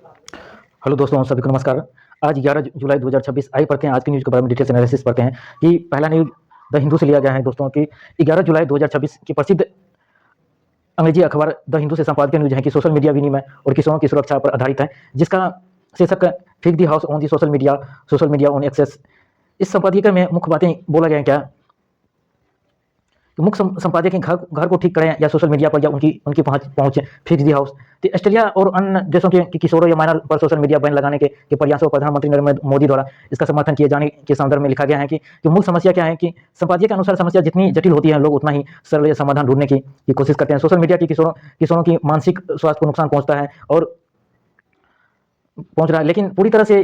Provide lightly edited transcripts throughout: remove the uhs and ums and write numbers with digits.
Hello दोस्तों, सभी को नमस्कार। आज 11 जुलाई 2026। आइए पढ़ते हैं आज की न्यूज़ के बारे में डिटेल्स एनालिसिस पढ़ते हैं कि पहला न्यूज़ द हिंदू से लिया गया है दोस्तों कि 11 जुलाई 2026 की प्रसिद्ध अंग्रेजी अखबार द हिंदू से संपादकीय न्यूज़ है कि सोशल मीडिया विनिमय और किशोरों की सुरक्षा पर आधारित है, जिसका शीर्षक fake the house on the social media on access. इस संपादकीय में मुख्य बातें बोला गया है क्या कि मुख्य संपादक घर को ठीक करें या सोशल मीडिया पर या उनकी उनकी पहुंच फिक्स दी हाउस। तो ऑस्ट्रेलिया और अन्य देशों के किशोरों या माइनर पर सोशल मीडिया बैन लगाने के प्रयासों पर प्रधानमंत्री नरेंद्र मोदी द्वारा इसका समर्थन किए जाने के संदर्भ में लिखा गया है कि मूल समस्या क्या है कि संपादकीय के अनुसार समस्या जितनी जटिल होती है, लोग उतना ही सरल समाधान ढूंढने की कोशिश करते हैं। सोशल मीडिया की किशोरों की मानसिक स्वास्थ्य को नुकसान पहुंचता है और पहुंच रहा है, लेकिन पूरी तरह से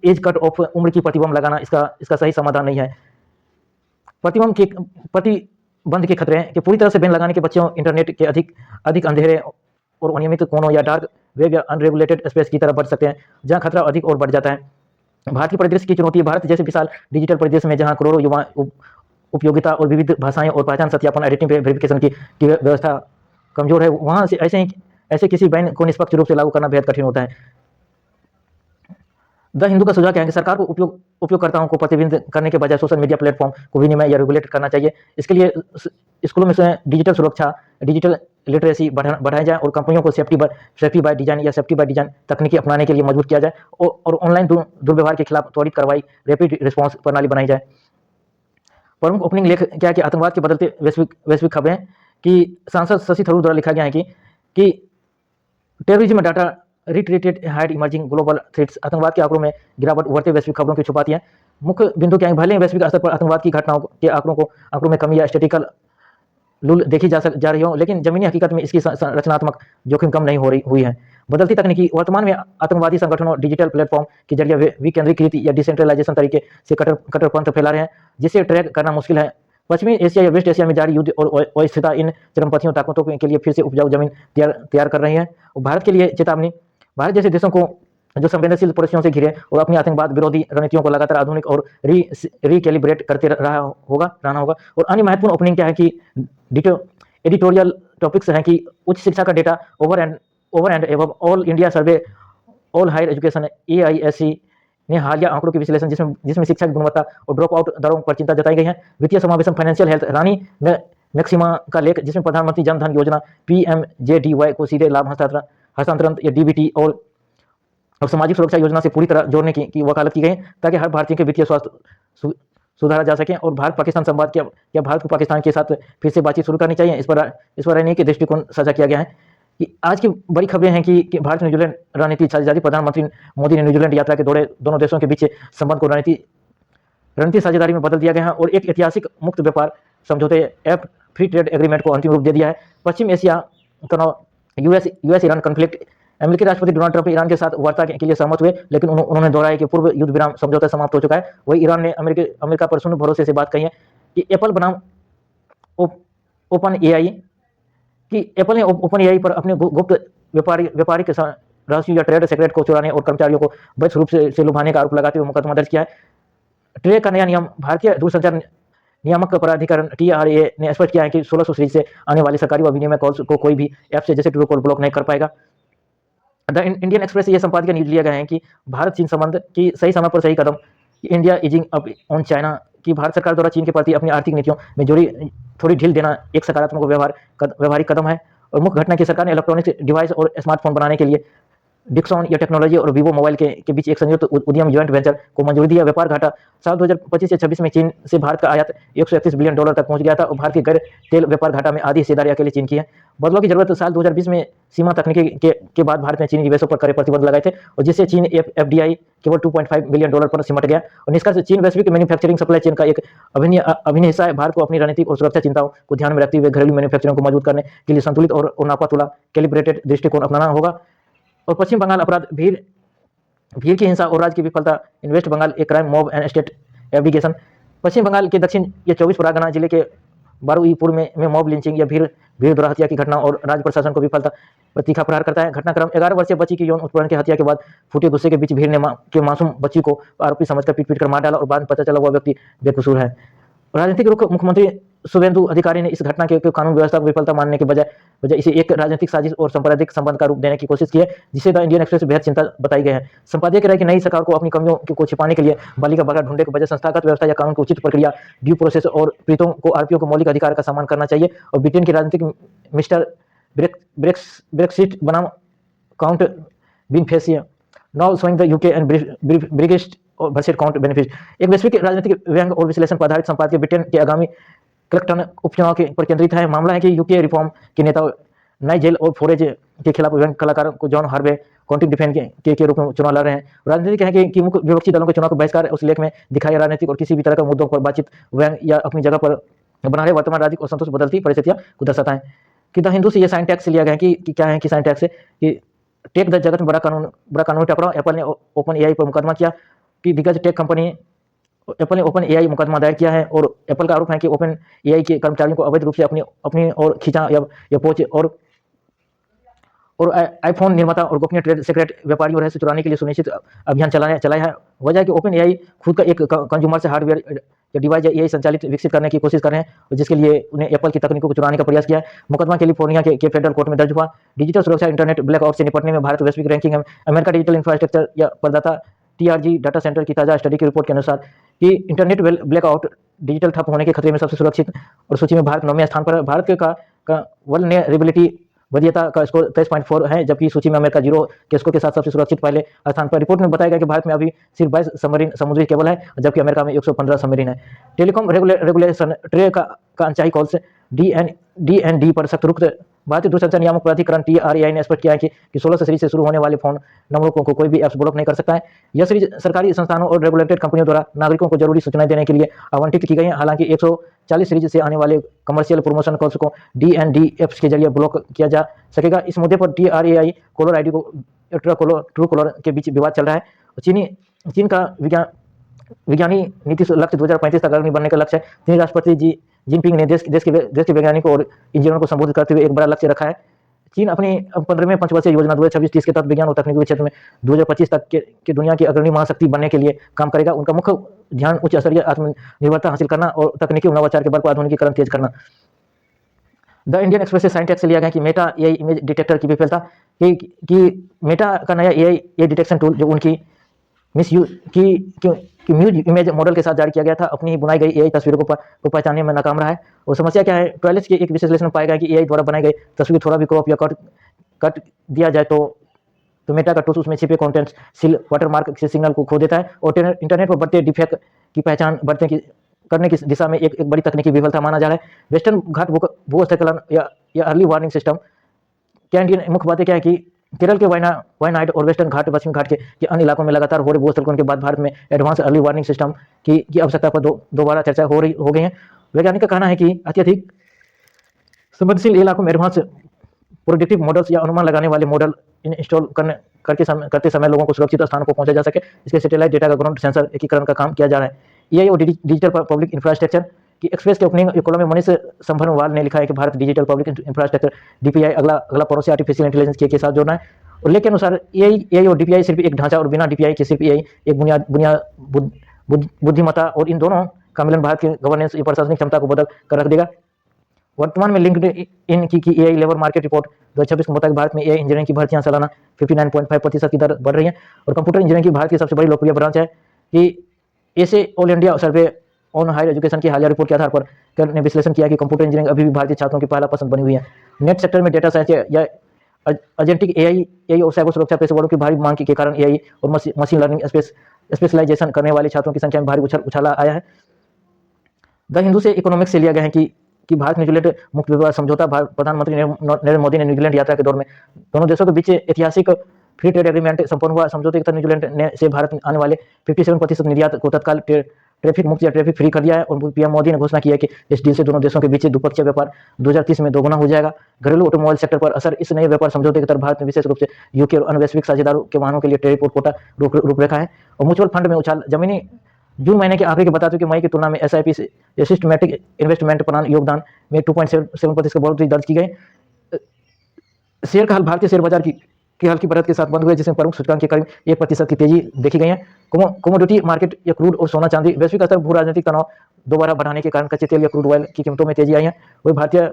एज कट ऑफ उम्र की प्रतिबंध लगाना इसका सही समाधान नहीं है। प्रतिबंध के खतरे कि पूरी तरह से बैन लगाने के बच्चों इंटरनेट के अधिक अंधेरे और अनियमित कोनों या डार्क वेब या अनरेगुलेटेड स्पेस की तरफ बढ़ सकते हैं, जहां खतरा अधिक और बढ़ जाता है। भारत की परिदृश्य की चुनौती। भारत जैसे विशाल डिजिटल परिदृश्य में जहां करोड़ों युवा उपयोगिता और विविध भाषाएं और पहचान सत्यापन एडिटिंग वेरिफिकेशन की व्यवस्था कमजोर है, वहां से ऐसे किसी बैन को निष्पक्ष रूप से लागू करना बेहद कठिन होता है। द हिंदू का सुझाव क्या है कि सरकार को उपयोगकर्ताओं को प्रतिबंधित करने के बजाय सोशल मीडिया प्लेटफॉर्म को विनिमय या रेगुलेट करना चाहिए। इसके लिए स्कूलों में डिजिटल सुरक्षा, डिजिटल लिटरेसी बढ़ाया जाए और कंपनियों को सेफ्टी बाय डिजाइन तकनीकी अपनाने के लिए मजबूर किया जाए और ऑनलाइन दुर्व्यवहार के खिलाफ त्वरित कार्रवाई रैपिड रिस्पॉन्स प्रणाली बनाई जाए। प्रमुख ओपनिंग लेख क्या है कि आतंकवाद के बदलते वैश्विक खबरें कि सांसद शशि थरूर द्वारा लिखा गया है कि terrorism data retreated hide emerging global threats. आतंकवाद के आंकड़ों में गिरावट उभरते वैश्विक खबरों की छुपाती है। मुख्य बिंदु क्या है, भले ही वैश्विक स्तर पर आतंकवाद की घटनाओं के आंकड़ों में कमी या स्टैटिकल लूल देखी जा रही हो, लेकिन जमीनी हकीकत में इसकी रचनात्मक जोखिम कम नहीं हुई है। बदलती तकनीकी। वर्तमान में आतंकवादी संगठनों डिजिटल प्लेटफॉर्म के जरिए विकेंद्रीकृत या डिसेंट्रलाइजेशन तरीके से कट्टरपंथ फैला रहे हैं, जिसे ट्रैक करना मुश्किल है। पश्चिमी एशिया या वेस्ट एशिया में जारी युद्ध और अस्थिरता इन चरमपंथियों ताकतों के लिए फिर से उपजाऊ जमीन तैयार कर रही है। और भारत के लिए चेतावनी। भारत जैसे देशों को जो संवेदनशील परिस्थितियों से घिरे और अपनी आतंकवाद विरोधी रणनीतियों को लगातार आधुनिक और रिकैलिब्रेट करते रहना होगा। और अन्य महत्वपूर्ण ओपनिंग क्या है कि एडिटोरियल टॉपिक्स हैं कि उच्च शिक्षा का data over and above all India survey all higher education AISC ने हालिया आंकड़ों के विश्लेषण जिसमें शिक्षा की गुणवत्ता और ड्रॉप आउट दरों पर चिंता जताई गई है। वित्तीय समावेशन फाइनेंशियल हेल्थ रानी मैक्सिमा का लेख, जिसमें प्रधानमंत्री जन धन योजना PMJDY को सीधे लाभ हस्तांतरण या DBT और सामाजिक सुरक्षा योजना से पूरी तरह जोड़ने की वकालत की गई, ताकि हर भारतीय के वित्तीय स्वास्थ्य सुधारा जा सके। और भारत पाकिस्तान संवाद क्या भारत को पाकिस्तान के साथ फिर से बातचीत शुरू करनी चाहिए, इस पर रणनीतिक दृष्टिकोण साझा किया गया है। कि आज की बड़ी खबरें हैं कि भारत न्यूजीलैंड रणनीति साझेदारी। प्रधानमंत्री मोदी ने न्यूजीलैंड यात्रा के दौरे दोनों देशों के बीच संबंध को रणनीति साझेदारी में बदल दिया गया है और एक ऐतिहासिक मुक्त व्यापार समझौते फ्री ट्रेड एग्रीमेंट को अंतिम रूप दे दिया है। पश्चिम एशिया तनाव, यूएस ईरान कॉन्फ्लिक्ट। अमेरिकी राष्ट्रपति डोनाल्ड ट्रंप ईरान के साथ वार्ता के लिए सहमत हुए, लेकिन उन्होंने दोहराया कि पूर्व युद्ध विराम समझौता समाप्त हो चुका है। वही ईरान ने अमेरिका पर शून्य भरोसे से बात कही है कि एप्पल बनाम ओपन एप्पल ने ओपन एआई पर अपने गुप्त व्यापारिक रहस्यों या ट्रेड सीक्रेट को चुराने और कर्मचारियों को वैध रूप से लुभाने का आरोप लगाते हुए मुकदमा दर्ज किया है। ट्रे का नया नियम। भारतीय दूरसंचार नियामक प्राधिकरण TRA ने स्पष्ट किया है कि 1600 सीरीज से आने वाली सरकारी व विनिमय कॉल्स को कोई भी ऐप से जैसे ट्रू कॉल ब्लॉक नहीं कर पाएगा। द इंडियन एक्सप्रेस ये संपादकीय न्यूज लिया गया है कि भारत चीन संबंध की सही समय पर सही कदम। India easing up on China कि भारत सरकार द्वारा चीन के प्रति अपनी आर्थिक नीतियों में थोड़ी ढील देना एक सकारात्मक व्यवहारिक कदम है। और मुख्य घटना की सरकार ने इलेक्ट्रॉनिक डिवाइस और स्मार्टफोन बनाने के लिए डिक्सॉन या टेक्नोलॉजी और वीवो मोबाइल के बीच एक संयुक्त उद्यम जॉइंट वेंचर को मंजूरी दिया। व्यापार घाटा। साल 2025 से 26 में चीन से भारत का आयात $131 बिलियन तक पहुंच गया था और भारत के गैर तेल व्यापार घाटा में आधी हिस्सेदारी अकेले चीन की है। बदलाव की जरूरत। साल 2020 में सीमा तकनीकी के बाद भारत ने चीनी निवेशों पर कड़े प्रतिबंध लगाए थे और जिससे चीन FDI केवल $2.5 बिलियन पर सिमट गया। और निष्कर्ष, चीन वैश्विक मैन्युफैक्चरिंग सप्लाई चेन का एक अभिन्न हिस्सा है। भारत को अपनी रणनीतिक और सुरक्षा चिंताओं को ध्यान में रखते हुए घरेलू मैन्युफैक्चरिंग को मजबूत करने के लिए संतुलित और नापा-तुला कैलिब्रेटेड दृष्टिकोण अपनाना होगा। और पश्चिम बंगाल अपराध। भीड़ की हिंसा और राज्य की विफलता इन वेस्ट बंगाल एक crime mob and state abdication. पश्चिम बंगाल के दक्षिण या 24 परगना जिले के बारुईपुर में मॉब लिंचिंग या भीड़ द्वारा हत्या की घटना और राज्य प्रशासन को विफलता पर तीखा प्रहार करता है। घटनाक्रम 11 वर्षीय बच्ची की यौन उत्पीड़न की हत्या के बाद फूटे गुस्से के बीच भीड़ ने के मासूम बच्ची को आरोपी समझकर पीट कर मार डाला और बाद में पता चला वह व्यक्ति बेकसूर है। राजनीतिक रुख मुख्यमंत्री शुभेंदु अधिकारी ने इस घटना के कानून व्यवस्था को विफलता मानने के बजाय इसे एक राजनीतिक साजिश और सांप्रदायिक संबंध का रूप देने की कोशिश की है, जिसे द इंडियन एक्सप्रेस बेहद चिंता बताई गई है। संपादकीय कह रहा है कि नई सरकार को अपनी कमियों को छिपाने के लिए बाली का बगड़ा ढूंढने के बजाय संस्थागत व्यवस्था या कानून की उचित प्रक्रिया, ड्यू प्रोसेस और पीड़ितों को आरोपियों को मौलिक अधिकार का सम्मान करना चाहिए। और ब्रिटेन के राजनीतिक मिस्टर ब्रेक्सिट बनाम count benefit now showing the UK and Brexit versus count benefit. एक वैश्विक राजनीतिक व्यंग और विश्लेषण पर आधारित संपादकीय ब्रिटेन के आगामी क्लेक्टन उपचुनाव पर केंद्रित है। मामला है कि यूके रिफॉर्म के नेता नाइजेल और फोरेज के खिलाफ व्यंग कलाकार को जॉन हार्वे काउंटी डिफेंस के रूप में चुनाव लड़ रहे हैं। राजनीतिक है कि मुख्य विपक्षी दलों के चुनाव का बहिष्कार उस लेख में दिखाया राजनीतिक और किसी भी तरह के मुद्दों पर बातचीत व्यंग या अपनी जगह पर बना रहे वर्तमान राजनीतिक असंतोष बदलती परिस्थितियां को दर्शाता है। कि द हिंदू से ये साइन टैक्स लिया गया है कि क्या है कि साइन टैक्स है कि टेक द जगत में बड़ा कानूनी टकराव। एप्पल ने ओपन एआई पर मुकदमा किया कि दिग्गज टेक कंपनी एप्पल ने ओपन एआई मुकदमा दायर किया है और एप्पल का आरोप है कि ओपन एआई के कर्मचारियों को अवैध रूप से अपनी ओर खींचा या पहुंच और आईफोन निर्माता और गोपनीय ट्रेड सीक्रेट व्यापारियों रहस्य चुराने के लिए सुनिश्चित अभियान चलाया है। वजह है कि ओपन एआई खुद का एक कंज्यूमर से हार्डवेयर या डिवाइस या एआई संचालित विकसित करने की कोशिश कर रहे हैं और जिसके लिए उन्हें एप्पल की तकनीकों को चुराने का प्रयास किया है। मुकदमा कैलिफोर्निया के फेडरल कोर्ट में दर्ज हुआ। डिजिटल सुरक्षा इंटरनेट ब्लैकआउट से निपटने में भारत वैश्विक रैंकिंग में अमेरिका डिजिटल इंफ्रास्ट्रक्चर या प्रदाता टीआरजी डाटा सेंटर की ताजा स्टडी की रिपोर्ट के अनुसार कि इंटरनेट ब्लैकआउट डिजिटल ठप होने के खतरे में सबसे सुरक्षित और सूची में भारत 9वें स्थान पर है। भारत का वल्नरेबिलिटी वरीयता का स्कोर 23.4 है, जबकि सूची में अमेरिका 0 के स्कोर के साथ सबसे सुरक्षित पहले स्थान पर। रिपोर्ट में बताया गया कि भारत में अभी सिर्फ 22 सबमरीन समुद्री केबल है, जबकि अमेरिका में 115 सबमरीन है। टेलीकॉम रेगुलेशन ट्रे का अनचाही कॉल्स डीएनडी पर सख्त रुख। भारतीय दूरसंचार नियामक प्राधिकरण टीआरएआई ने स्पष्ट किया है कि 16 सीरीज से शुरू होने वाले फोन नंबरों को कोई भी ऐप्स ब्लॉक नहीं कर सकता है। यह सीरीज सरकारी संस्थानों और रेगुलेटेड कंपनियों द्वारा नागरिकों को जरूरी सूचनाएं देने के लिए आवंटित की गई है। हालांकि 140 सीरीज से आने वाले कमर्शियल प्रमोशन कॉल्स को डीएनडी ऐप्स के जरिए ब्लॉक किया जा सकेगा। इस मुद्दे पर टीआरएआई कॉलर आईडी को ट्रू कॉलर के बीच विवाद चल रहा है। चीन का विज्ञानी नीति लक्ष्य 2035 तक अग्रणी बनने का लक्ष्य है। चीनी राष्ट्रपति जी जिनपिंग ने देश के वैज्ञानिकों और इंजीनियरों को संबोधित करते हुए एक बड़ा लक्ष्य रखा है। चीन अपनी 15वें पंचवर्षीय योजना 2026-30 के तहत विज्ञान और तकनीकी क्षेत्र में 2025 तक के दुनिया की अग्रणी महाशक्ति बनने के लिए काम करेगा। उनका मुख्य ध्यान उच्च स्तरीय आत्मनिर्भरता हासिल करना और तकनीकी नवाचार के बल पर आधुनिकीकरण तेज करना। द इंडियन एक्सप्रेस से साइन टैक्स से लिया गया कि मेटा एआई इमेज डिटेक्टर की विफलता कि मेटा का नया एआई डिटेक्शन टूल जो उनकी म्यूज इमेज मॉडल के साथ जारी किया गया था, अपनी ही बुनाई गई एआई तस्वीरों को पहचानने में नाकाम रहा है। और समस्या क्या है, टॉयलेट्स के एक विश्लेषण में पाया गया कि एआई द्वारा बनाई गई तस्वीर थोड़ा भी क्रॉप या कट दिया जाए तो मेटा का टूल्स उसमें छिपे कंटेंट्स सील वाटरमार्क से सिग्नल को खो देता है और इंटरनेट पर बढ़ते डिफेक्ट की पहचान करने की दिशा में एक बड़ी तकनीकी विफलता माना जा रहा है। वेस्टर्न घाट भूस्खलन या अर्ली वार्निंग सिस्टम क्या इंडियन मुख्य बातें क्या है कि केरल के वायनाड और वेस्टर्न घाट पश्चिमी घाट के अन्य इलाकों में लगातार हो रहे भूस्खलन के बाद भारत में एडवांस अर्ली वार्निंग सिस्टम की आवश्यकता पर दोबारा चर्चा हो गई है। वैज्ञानिक का कहना है कि अत्यधिक संवेदनशील इलाकों में एडवांस प्रोडिक्टिव मॉडल्स या अनुमान लगाने वाले मॉडल इंस्टॉल करते समय लोगों को सुरक्षित स्थानों पर पहुंचा जा सके, इसके सैटेलाइट डेटा का ग्राउंड सेंसर एकीकरण का काम किया जा रहा है। एआई और डिजिटल पब्लिक इंफ्रास्ट्रक्चर की एक्सप्रेस के ओपनिंग कॉलम में मनीष संभरवाल ने लिखा है कि Bharat digital public infrastructure DPI अगला पड़ोसी आर्टिफिशियल इंटेलिजेंस के साथ जोड़ना है। उल्लेख के अनुसार एआई और डीपीआई सिर्फ एक ढांचा और बिना डीपीआई के सिर्फ एआई एक बुद्धिमत्ता और इन दोनों का मिलन भारत की गवर्नेंस या प्रशासनिक क्षमता को बदल कर रख देगा। वर्तमान में लिंक्ड इन की एआई लेबर मार्केट रिपोर्ट 2026 के मुताबिक भारत में एआई इंजीनियरिंग की भर्तियां सालाना 59.5% की दर बढ़ रही हैं और कंप्यूटर इंजीनियरिंग की भारत की सबसे बड़ी लोकप्रिय ब्रांच है। कि ऐसे all India survey on higher education की हालिया रिपोर्ट के आधार पर ने विश्लेषण किया कि कंप्यूटर इंजीनियरिंग अभी भी भारतीय छात्रों की पहला पसंद बनी हुई है। नेट सेक्टर में डेटा साइंस या एजेंटिक एआई और साइबर सुरक्षा पेशेवरों की भारी मांग के कारण एआई और मशीन लर्निंग स्पेशलाइजेशन करने वाले छात्रों की संख्या में भारी उछाला आया है। द हिंदू से इकोनॉमिक्स से लिया गया है कि भारत न्यूजीलैंड मुक्त व्यापार समझौता प्रधानमंत्री नरेंद्र मोदी ने न्यूजीलैंड यात्रा के दौर में दोनों देशों के बीच ऐतिहासिक फ्री ट्रेड एग्रीमेंट संपन्न हुआ। समझौते के तहत न्यूजीलैंड से भारत आने वाले 57% निर्यात को तत्काल ट्रैफिक मुक्त या ट्रैफिक फ्री कर दिया है और पीएम मोदी ने घोषणा की है कि इस डील से दोनों देशों के बीच द्विपक्षीय व्यापार 2030 में दोगुना हो जाएगा। घरेलू ऑटोमोबाइल सेक्टर पर असर। इस नए व्यापार समझौते के तहत भारत ने विशेष रूप से यूके और अन्य वैश्विक साझेदारों के वाहनों के लिए टैरिफ और कोटा रूपरेखा है। और म्यूचुअल फंड में उछाल। जमीनी जून महीने के आंकड़े के बताते हुए कि मई की तुलना में एसआईपी सिस्टमैटिक इन्वेस्टमेंट प्लान योगदान में 2.7% की बढ़ोतरी दर्ज की गई। शेयर का हाल। भारतीय शेयर बाजार की की हल्की बढ़त के साथ बंद हुए, जिसमें प्रमुख सूचकांक के करीब 1% की तेजी देखी गई है। कमोडिटी मार्केट या क्रूड और सोना चांदी वैश्विक स्तर भू राजनीतिक तनाव दोबारा बढ़ाने के कारण कच्चे तेल या क्रूड ऑयल की कीमतों में तेजी आई है। वही भारतीय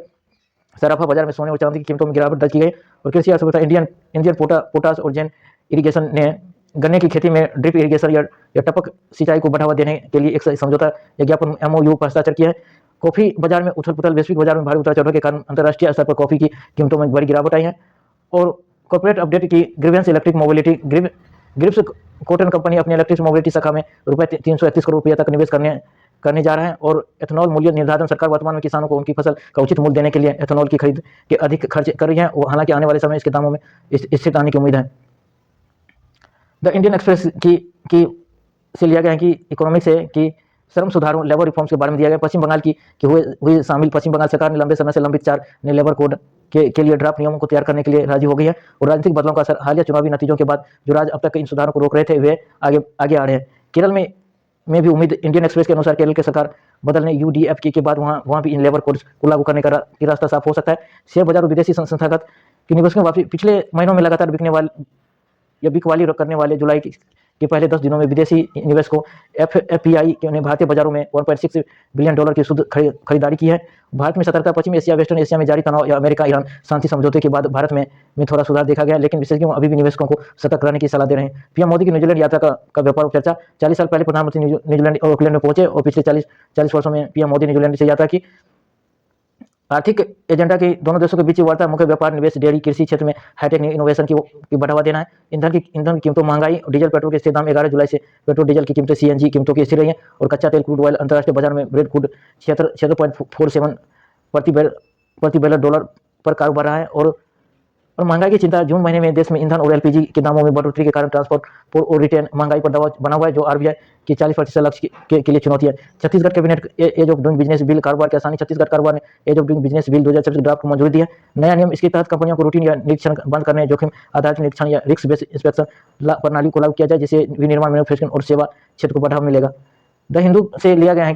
सराफा बाजार में सोने और चांदी की कीमतों में गिरावट दर्ज की गई। और कृषि अर्थव्यवस्था इंडियन पोटास और जैन इरिगेशन ने गन्ने की खेती में ड्रिप इरिगेशन या टपक सिंचाई को बढ़ावा देने के लिए एक समझौता या ज्ञापन MOU पर हस्ताक्षर किया है। कॉफी बाजार में उथल पुथल, वैश्विक बाजार में भारी उतार चढ़ाव के कारण अंतर्राष्ट्रीय स्तर पर कॉफी की कीमतों में बड़ी गिरावट आई है। और कॉर्पोरेट अपडेट की Greaves electric mobility Greaves Cotton company अपनी इलेक्ट्रिक मोबिलिटी शाखा में ₹331 करोड़ तक निवेश करने जा रहा है। और एथेनॉल मूल्य निर्धारण सरकार वर्तमान में किसानों को उनकी फसल का उचित मूल्य देने के लिए एथेनॉल की खरीद के अधिक खर्च कर रही है। हालांकि आने वाले समय इसके दामों में स्थिरता आने की उम्मीद है। द इंडियन एक्सप्रेस की से लिया गया है कि इकोनॉमिक्स है कि श्रम सुधारों लेबर रिफॉर्म्स के बारे में दिया गया। पश्चिम बंगाल की हुई शामिल पश्चिम बंगाल सरकार ने लंबे समय से लंबित 4 नए लेबर कोड के लिए ड्राफ्ट नियमों को तैयार करने के लिए राजी हो गई है। और राजनीतिक बदलाव का असर हालिया चुनावी नतीजों के बाद जो राज्य अब तक इन सुधारों को रोक रहे थे वे आगे आ रहे हैं। केरल में भी उम्मीद। इंडियन एक्सप्रेस के अनुसार केरल की सरकार बदलने UDF के बाद वहाँ भी इन लेबर कोड्स को लागू करने का रास्ता साफ हो सकता है। शेयर बाजार और विदेशी संस्थागत की निवेशकों वापसी पिछले महीनों में लगातार बिकवाली करने वाले जुलाई के पहले 10 दिनों में विदेशी निवेशकों FPI ने भारतीय बाजारों में $1.6 बिलियन की शुद्ध खरीदारी की है। भारत में सतर्कता। पश्चिमी एशिया वेस्टर्न एशिया में जारी तनाव या अमेरिका ईरान शांति समझौते के बाद भारत में थोड़ा सुधार देखा गया, लेकिन विशेषज्ञों अभी भी निवेशकों को सतर्क रहने की सलाह दे रहे हैं। PM मोदी की न्यूजीलैंड यात्रा का व्यापार चर्चा। 40 साल पहले प्रधानमंत्री न्यूजीलैंड और ऑकलैंड में पहुंचे और पिछले 40 वर्षों में PM मोदी न्यूजीलैंड से यात्रा की। आर्थिक एजेंडा की दोनों देशों के बीच वार्ता मुख्य व्यापार, निवेश, डेयरी, कृषि क्षेत्र में हाईटेक इनोवेशन की बढ़ावा देना है। ईंधन की कीमतों महंगाई और डीजल पेट्रोल के स्थिर दाम। 11 जुलाई से पेट्रोल डीजल की कीमतें CNG कीमतों की स्थिर रही हैं। और कच्चा तेल क्रूड ऑयल अंतर्राष्ट्रीय बाजार में ब्रेड क्रूड 76.47 प्रति बैरल डॉलर पर कारोबार रहा है। और महंगाई की चिंता। जून महीने में देश में ईंधन और LPG के दामों में बढ़ोतरी के कारण ट्रांसपोर्ट और रिटेल महंगाई पर दबाव बना हुआ है, जो RBI की 40% लक्ष्य के लिए चुनौती है। Chhattisgarh cabinet ease of doing business bill कारोबार की आसानी। छत्तीसगढ़ कारोबार ने ease of doing business bill 2026 draft को मंजूरी दी है। नया नियम। इसके तहत कंपनियों को रूटीन या निरीक्षण बंद करने, जोखिम आधारित निरीक्षण या रिस्क बेस्ड इंस्पेक्शन प्रणाली को लागू किया जाए, जिससे विनिर्माण, मैन्युफैक्चरिंग और सेवा क्षेत्र को बढ़ावा मिलेगा। द हिंदू से लिया गया है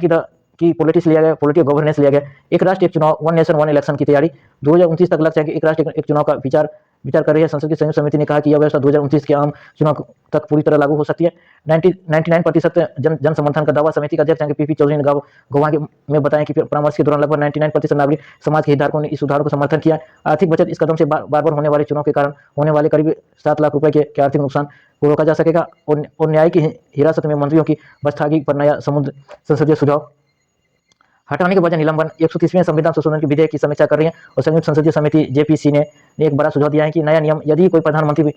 कि पॉलिटिक्स लिया गया, पॉलिटिकल गवर्नेंस लिया गया। एक राष्ट्र एक चुनाव, वन नेशन वन इलेक्शन की तैयारी। 2029 तक लक्ष्य है कि एक राष्ट्र एक चुनाव का विचार कर रही है। संसद की संयुक्त समिति ने कहा कि यह व्यवस्था 2029 के आम चुनाव तक पूरी तरह लागू हो सकती है। 99% जन समर्थन का दावा। समिति का अध्यक्ष PP चौधरी ने गवाह में बताया कि परामर्श के दौरान लगभग 99% नागरिक समाज के हितधारकों ने इस सुधार को समर्थन किया। आर्थिक बचत। इस कदम से बार होने वाले चुनाव के कारण होने वाले करीब 7 लाख रुपए के आर्थिक नुकसान को रोका जा सकेगा। और न्याय की हिरासत में मंत्रियों की बर्खास्तगी पर नया संसदीय सुझाव। हटाने के बजाय निलंबन। 130वें संविधान संशोधन के विधेयक की समीक्षा कर रही है। और संयुक्त संसदीय समिति JPC ने एक बड़ा सुझाव दिया है कि नया नियम, यदि कोई प्रधानमंत्री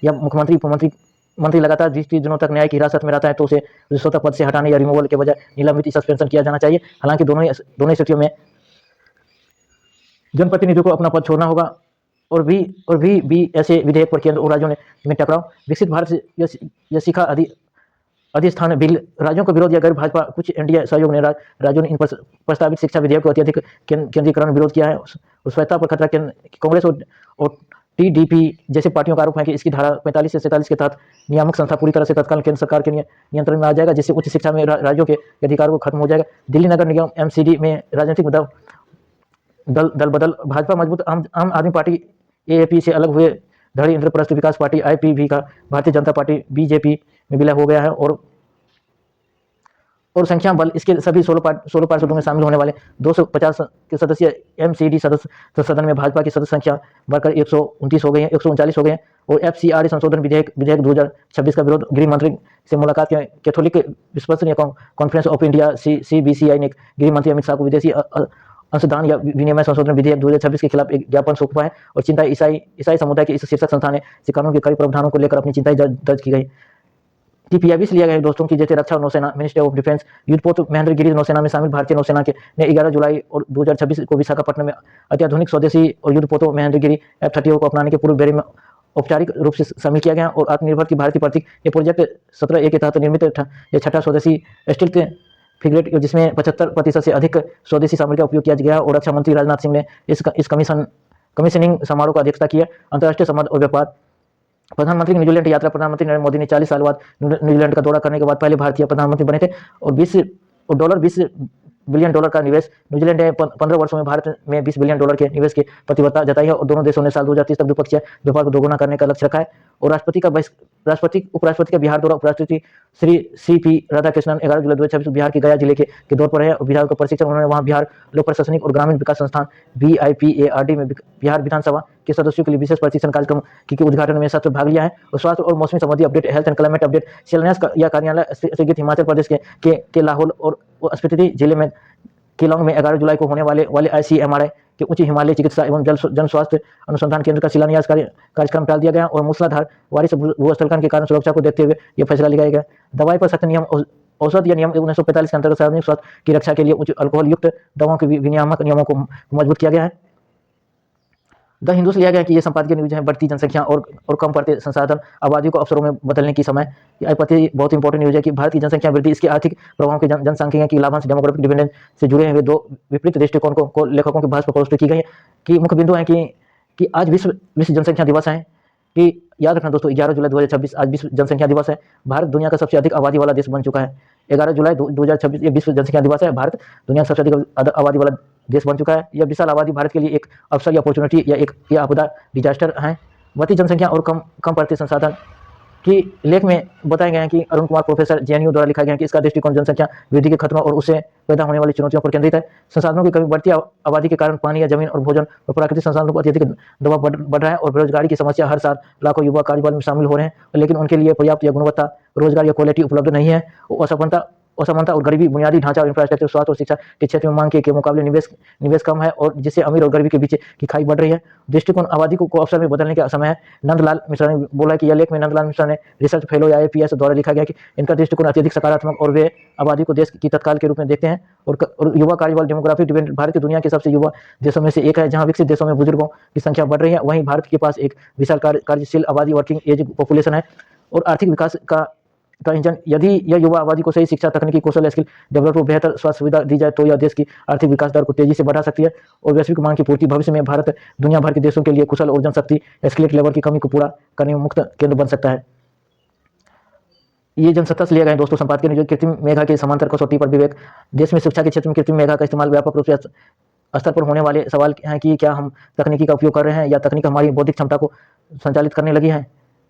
या मुख्यमंत्री लगातार 30 दिनों तक न्याय की हिरासत में रहता है तो उसे स्वतः पद से हटाने या रिमूवल के बजाय निलंबित सस्पेंशन किया जाना चाहिए। हालांकि दोनों स्थितियों में जनप्रतिनिधियों को अपना पद छोड़ना होगा। और भी ऐसे विधेयक पर केंद्र और राज्यों में टकराव। विकसित भारत से शिखा अधिष्ठान बिल। राज्यों का विरोध या गैर भाजपा कुछ NDA सहयोग ने राज्यों ने इन प्रस्तावित शिक्षा विधेयक को अत्यधिक केंद्रीकरण विरोध किया है। स्वायत्ता पर खतरा। कांग्रेस और TDP जैसे पार्टियों का आरोप है कि इसकी धारा 45 से 47 के तहत नियामक संस्था पूरी तरह से तत्काल केंद्र सरकार के नियंत्रण में आ जाएगा, जिससे उच्च शिक्षा में राज्यों के अधिकार को खत्म हो जाएगा। दिल्ली नगर निगम MCD में राजनीतिक दल बदल। भाजपा मजबूत। आम आदमी पार्टी AAP से अलग हुए धड़ी इंद्रप्रस्थ विकास पार्टी IPB का भारतीय जनता पार्टी BJP में विलय हो गया है। और संख्या बल। इसके सभी 16 पार्षदों में शामिल होने वाले 250 के सदस्य MCD सदस्य सदन में भाजपा की सदस्य संख्या बढ़कर 139 हो गई है, 139 हो गए हैं। और FCRA संशोधन विधेयक 2026 का विरोध। गृह मंत्री से मुलाकात। कैथोलिक विश्वसनीय कॉन्फ्रेंस ऑफ इंडिया CBCI ने गृह मंत्री अमित शाह को विदेशी अंशदान या विनिमय संशोधन विधेयक 2026 के खिलाफ एक ज्ञापन सौंपा है। और चिंता। ईसाई समुदाय के इस शीर्षक संस्था ने कानून के कई प्रावधानों को लेकर अपनी चिंताएं दर्ज की गई। TPIB से लिया गया दोस्तों की जैसे रक्षा और नौसेना। मिनिस्ट्री ऑफ डिफेंस युद्धपोत महेंद्र गिरी नौसेना में शामिल भारतीय नौसेना ने 11 जुलाई और 2026 को विशाखापट्टनम में अत्याधुनिक स्वदेशी और युद्धपोतों महेंद्र गिरी F-30 को अपनाने के पूर्व बेरे में औपचारिक रूप से शामिल किया गया। और आत्मनिर्भर की भारतीय प्रतीक। ये प्रोजेक्ट 17A के तहत निर्मित यह छठा स्वदेशी स्टील्थ फ्रिगेट, जिसमें 75% से अधिक स्वदेशी सामग्री का उपयोग किया गया। और रक्षा मंत्री राजनाथ सिंह ने इस कमीशनिंग समारोह का अध्यक्षता किया। अंतर्राष्ट्रीय संबंध और व्यापार। प्रधानमंत्री की न्यूजीलैंड यात्रा। प्रधानमंत्री नरेंद्र मोदी ने 40 साल बाद न्यूजीलैंड का दौरा करने के बाद पहले भारतीय प्रधानमंत्री बने थे। और $20 बिलियन डॉलर का निवेश। न्यूजीलैंड ने 15 वर्षों में भारत में $20 बिलियन के निवेश की प्रतिबद्धता जताई है और दोनों देशों ने साल 2030 तक द्विपक्षीय व्यापार को दोगुना करने का लक्ष्य रखा है। और उपराष्ट्रपति का बिहार दौरा। उपराष्ट्रपति श्री CP राधाकृष्णन 11 जुलाई 2026 बिहार के गया जिले के दौर पर है और विधायकों का प्रशिक्षण। उन्होंने वहां बिहार लोक प्रशासनिक और ग्रामीण विकास संस्थान BIPARD में बिहार विधानसभा के सदस्यों के लिए विशेष प्रशिक्षण कार्यक्रम के उद्घाटन में सत्र भाग लिया है। और स्वास्थ्य और मौसमी संबंधी update, health and climate update शिलान्यास या कार्यालय स्थगित। हिमाचल प्रदेश के लाहौल और स्पीति जिले में केलांग में 11 जुलाई को होने वाले ICMR के उच्च हिमालय चिकित्सा एवं जन स्वास्थ्य अनुसंधान केंद्र का शिलान्यास कार्यक्रम टाल दिया गया और मूसलाधार बारिश भूस्खलन के कारण सुरक्षा को देखते हुए यह फैसला लिया गया। दवाई पर सख्त नियम। औषध या नियम 1945 के अंतर्गत सार्वजनिक स्वास्थ्य की रक्षा के लिए उच्च अल्कोहल युक्त दवाओं के विनियामक नियमों को मजबूत किया गया है। द हिंदू से लिया गया कि ये संपादकीय न्यूज है बढ़ती जनसंख्या और कम पड़ते संसाधन आबादी को अवसरों में बदलने की समय। यह पति बहुत इंपॉर्टेंट न्यूज है कि भारत की जनसंख्या वृद्धि, इसके आर्थिक प्रभावों के जनसांख्यिकी लाभांश डेमोग्राफिक डिविडेंड से जुड़े हुए दो विपरीत दृष्टिकोण को लेखकों के बहस पर प्रस्तुत की गई है। कि मुख्य बिंदु है कि आज विश्व जनसंख्या दिवस है। कि याद रखना दोस्तों, 11 जुलाई 2026 आज विश्व जनसंख्या दिवस है। भारत दुनिया का सबसे अधिक आबादी वाला देश बन चुका है। 11 जुलाई 2026 ये विश्व जनसंख्या दिवस है। भारत दुनिया का सबसे अधिक आबादी वाला देश बन चुका है। यह विशाल आबादी भारत के लिए एक अवसर या अपॉर्चुनिटी या आपदा डिजास्टर है। बढ़ती जनसंख्या और कम पड़ते संसाधन की लेख में बताए गए हैं कि अरुण कुमार प्रोफेसर JNU द्वारा लिखा गया है कि इसका दृष्टिकोण जनसंख्या वृद्धि के खतरों और उससे पैदा होने वाली चुनौतियों पर केंद्रित है। संसाधनों की कमी, बढ़ती आबादी के कारण पानी या जमीन और भोजन और प्राकृतिक संसाधनों पर अत्यधिक दबाव बढ़ रहा है और बेरोजगारी की समस्या। हर साल लाखों युवा कार्यबल में शामिल हो रहे हैं लेकिन उनके लिए पर्याप्त या गुणवत्ता रोजगार या क्वालिटी उपलब्ध नहीं है। असमानता और गरीबी, बुनियादी ढांचा और इंफ्रास्ट्रक्चर, स्वास्थ्य और शिक्षा के क्षेत्र में मांग के मुकाबले निवेश कम है और जिससे अमीर और गरीबी के बीच की खाई बढ़ रही है। दृष्टिकोण आबादी को अवसर में बदलने का समय है। नंदलाल मिश्रा ने बोला है कि यह लेख में नंदलाल मिश्रा ने रिसर्च फेलो या IPS द्वारा लिखा गया कि इनका दृष्टिकोण अत्यधिक सकारात्मक और वे आबादी को देश की तत्काल के रूप में देखते हैं। और युवा कार्यबल डेमोग्राफिक डिविडेंड भारत दुनिया के सबसे युवा देशों में से एक है। जहां विकसित देशों में बुजुर्गों की संख्या बढ़ रही है, वहीं भारत के पास एक विशाल कार्यशील आबादी, वर्किंग एज पॉपुलेशन है और आर्थिक विकास का इंजन। यदि यह युवा आबादी को सही शिक्षा, तकनीकी कौशल, स्किल डेवलप और बेहतर स्वास्थ्य सुविधा दी जाए तो यह देश की आर्थिक विकास दर को तेजी से बढ़ा सकती है और वैश्विक मांग की पूर्ति। भविष्य में भारत दुनिया भर के देशों के लिए कुशल और जनशक्ति स्किल्ड लेबर की कमी को पूरा करने में मुक्त केंद्र बन सकता है। ये जनसत्ता से लिया गया दोस्तों संपादकीय न्यूज। कृत्रिम मेधा के समांतर कसौटी पर विवेक। देश में शिक्षा के क्षेत्र में कृत्रिम मेधा का इस्तेमाल व्यापक रूप से स्तर पर होने वाले सवाल हैं कि क्या हम तकनीकी का उपयोग कर रहे हैं या तकनीक हमारी बौद्धिक क्षमता को संचालित करने लगी है।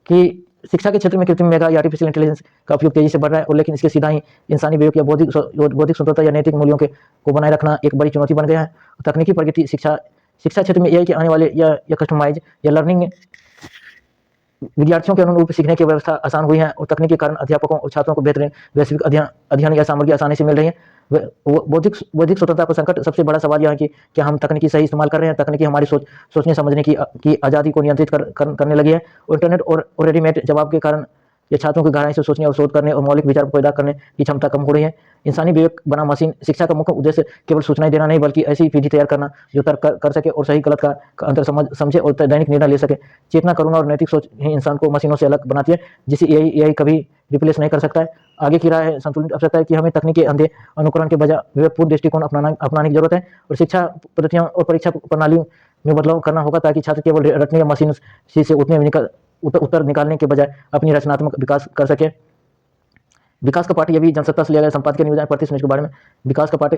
कि शिक्षा के क्षेत्र में कृत्रिम मेधा या आर्टिफिशियल इंटेलिजेंस का उपयोग तेजी से बढ़ रहा है और लेकिन इसके सीधा ही इंसानी विवेक या बौद्धिक स्वतंत्रता या नैतिक मूल्यों को बनाए रखना एक बड़ी चुनौती बन गया है। तकनीकी प्रगति शिक्षा क्षेत्र में AI के आने वाले या कस्टमाइज या लर्निंग विद्यार्थियों के अनुरूप सीखने की व्यवस्था आसान हुई है और तकनीक के कारण अध्यापकों और छात्रों को बेहतरीन वैश्विक अध्ययन या सामग्री आसानी से मिल रही है। बौद्धिक स्वतंत्रता पर संकट। सबसे बड़ा सवाल यह है कि क्या हम तकनीकी सही इस्तेमाल कर रहे हैं। तकनीकी हमारी सोचने समझने की आज़ादी को नियंत्रित करने लगी है। इंटरनेट और रेडीमेड जवाब के कारण ये छात्रों की गहराई से सोचने और शोध करने और मौलिक विचार पैदा करने की क्षमता कम हो रही है। इंसानी विवेक बना मशीन। शिक्षा का मुख्य उद्देश्य केवल सूचनाएं देना नहीं बल्कि ऐसी पीढ़ी तैयार करना जो तर्क कर सके और सही गलत का अंतर समझे और दैनिक निर्णय ले सके। चेतना, करुणा और नैतिक सोच ही इंसान को मशीनों से अलग बनाती है जिसे AI कभी रिप्लेस नहीं कर सकता है। आगे की राह है संतुलित आवश्यकता है कि हमें तकनीक के अंधे अनुकरण के बजाय विवेकपूर्ण दृष्टिकोण अपनाने की जरूरत है और शिक्षा पद्धतियों और परीक्षा प्रणालियों में बदलाव करना होगा ताकि छात्र केवल रटने या मशीन से उतने उत्तर निकालने के बजाय अपनी रचनात्मक विकास कर सके। विकास का पाठ, यह भी जनसत्ता से लिया गया संपादकीय न्यूज है 35 मिनट के बारे में। विकास का पाठ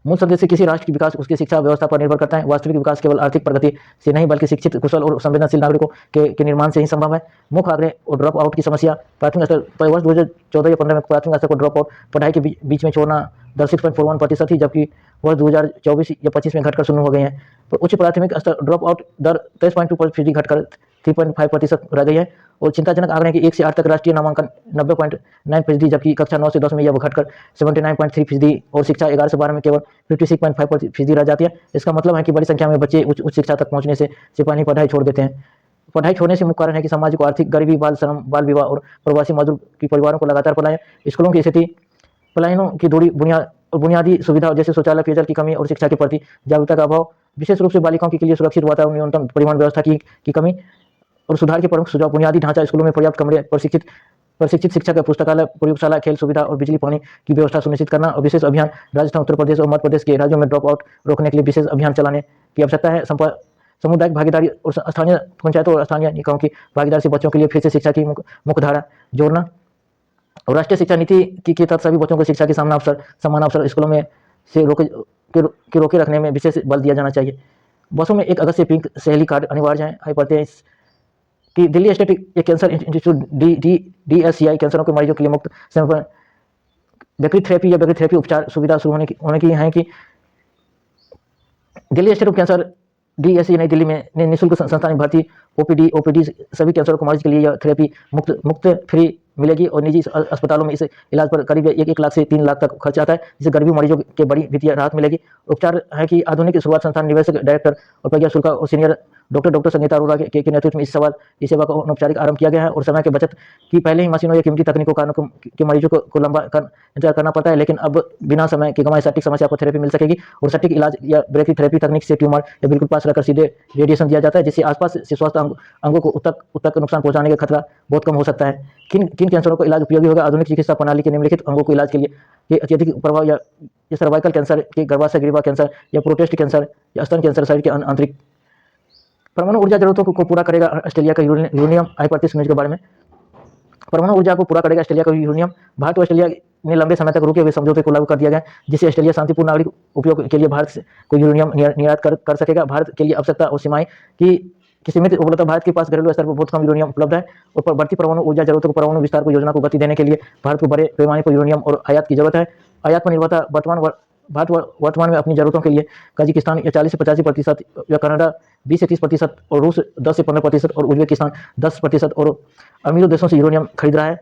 मूल शब्द से किसी राष्ट्र की विकास उसकी शिक्षा व्यवस्था पर निर्भर करता है। वास्तविक विकास केवल आर्थिक प्रगति से नहीं बल्कि शिक्षित, कुशल और संवेदनशील नागरिकों के निर्माण से ही संभव है। मुख्य आग्रह और ड्रॉप आउट की समस्या। प्राथमिक स्तर पर वर्ष 2014 या 15 में प्राथमिक स्तर को ड्रॉप आउट पढ़ाई के बीच में छोड़ना दर 6.41% थी, जबकि वर्ष 2024 या 25 में घटकर शून्य हो गए हैं। उच्च प्राथमिक स्तर ड्रॉप आउट दर 23.2% घटकर 3.5% रह गई है और चिंताजनक आंकड़े कि 1 से 8 तक राष्ट्रीय नामांकन 90.9%, जबकि कक्षा 9 से 10 में यह घटकर 79.3% और शिक्षा 11 से 12 में केवल 56.5% रह जाती है। इसका मतलब है कि बड़ी संख्या में बच्चे उच्च शिक्षा तक पहुंचने से पहले पढ़ाई छोड़ देते हैं। पढ़ाई छोड़ने से मुख्य कारण है कि समाज को आर्थिक गरीबी, बाल श्रम, बाल विवाह और प्रवासी मजदूर की परिवारों को लगातार पलायन, स्कूलों की स्थिति, पलायनों की दूरी, बुनियादी सुविधा जैसे शौचालय, पेयजल की कमी और शिक्षा के प्रति जागरूकता का अभाव, विशेष रूप से बालिकाओं के लिए सुरक्षित वातावरण, न्यूनतम परिवहन व्यवस्था की कमी और सुधार के प्रमुख सुझाव। बुनियादी ढांचा, स्कूलों में पर्याप्त कमरे, प्रशिक्षित शिक्षक, पुस्तकालय, प्रयोगशाला, खेल सुविधा और बिजली पानी की व्यवस्था सुनिश्चित करना और विशेष अभियान। राजस्थान, उत्तर प्रदेश और मध्य प्रदेश के राज्यों में ड्रॉप आउट रोकने के लिए विशेष अभियान चलाने की आवश्यकता है। सामुदायिक भागीदारी और स्थानीय पंचायतों और स्थानीय निकायों की भागीदारी से बच्चों के लिए फिर से शिक्षा की मुख्य धारा जोड़ना और राष्ट्रीय शिक्षा नीति के तहत सभी बच्चों को शिक्षा के समान अवसर स्कूलों में से रोके रखने में विशेष बल दिया जाना चाहिए। बसों में 1 अगस्त से पिंक सहेली कार्ड अनिवार्य है। आगे बढ़ते हैं कि Delhi state cancer institute DSCI कैंसरों के मरीजों के लिए मुफ्त समय पर व्यक्तिगत थेरेपी या व्यक्तिगत थेरेपी उपचार सुविधा शुरू होने की है कि Delhi institute of cancer DSC नई दिल्ली में निःशुल्क संस्था में भर्ती OPD सभी कैंसर को मरीज के लिए यह थेरेपी मुफ्त फ्री मिलेगी और निजी अस्पतालों में इस इलाज पर करीब 1 लाख से 3 लाख तक खर्च आता है, जिससे गरीबी मरीजों के बड़ी वित्तीय राहत मिलेगी। उपचार है कि आधुनिक शुरुआत संस्थान निवेशक डायरेक्टर और प्रज्ञा शुक्ला और सीनियर डॉक्टर संगीता अरोड़ा के नेतृत्व में इस सेवा का अनौपचारिक आरंभ किया गया है। और समय के बचत की पहले ही मशीनों या कीमती तकनीकों के कारण के मरीजों को लंबा इंतजार करना पड़ता है, लेकिन अब बिना समय के गंवाए सटीक समस्या को थेरेपी मिल सकेगी। और सटीक इलाज या ब्रेकथ्रू थेरेपी तकनीक से ट्यूमर या बिल्कुल पास रहकर सीधे रेडिएशन दिया जाता है, जिससे आसपास से स्वस्थ अंगों को तक नुकसान पहुंचाने का खतरा बहुत कम हो सकता है। किन कैंसरों को इलाज उपयोगी होगा? आधुनिक चिकित्सा प्रणाली के निम्नलिखित अंगों को इलाज के लिए अत्यधिक प्रभाव या सर्वाइकल कैंसर के गर्भाशय ग्रीवा कैंसर या प्रोस्टेट कैंसर या स्तन कैंसर शरीर के आंतरिक। परमाणु ऊर्जा जरूरतों को पूरा करेगा ऑस्ट्रेलिया का यूरेनियम। आइए पढ़ते हैं के बारे में। परमाणु ऊर्जा को पूरा करेगा ऑस्ट्रेलिया का यूरेनियम। भारत और ऑस्ट्रेलिया ने लंबे समय तक रुके हुए समझौते को लागू कर दिया गया, जिससे ऑस्ट्रेलिया शांतिपूर्ण नागरिक उपयोग के लिए भारत से को यूरेनियम निर्यात कर सकेगा। भारत के लिए आवश्यकता और सीमाएं की सीमित उपलब्धता। भारत के पास घरेलू स्तर पर बहुत कम यूरेनियम उपलब्ध है और बढ़ती परमाणु ऊर्जा जरूरतों को परमाणु विस्तार को योजना को गति देने के लिए भारत को बड़े पैमाने पर यूरेनियम और आयात की जरूरत है। आयात पर निर्भरता भारत वर्तमान में अपनी जरूरतों के लिए कजाकिस्तान या 40 से 85% या कनाडा 20 से 30% और रूस 10 से 15% और उज्बेकिस्तान 10% और अमीर देशों से यूरेनियम खरीद रहा है।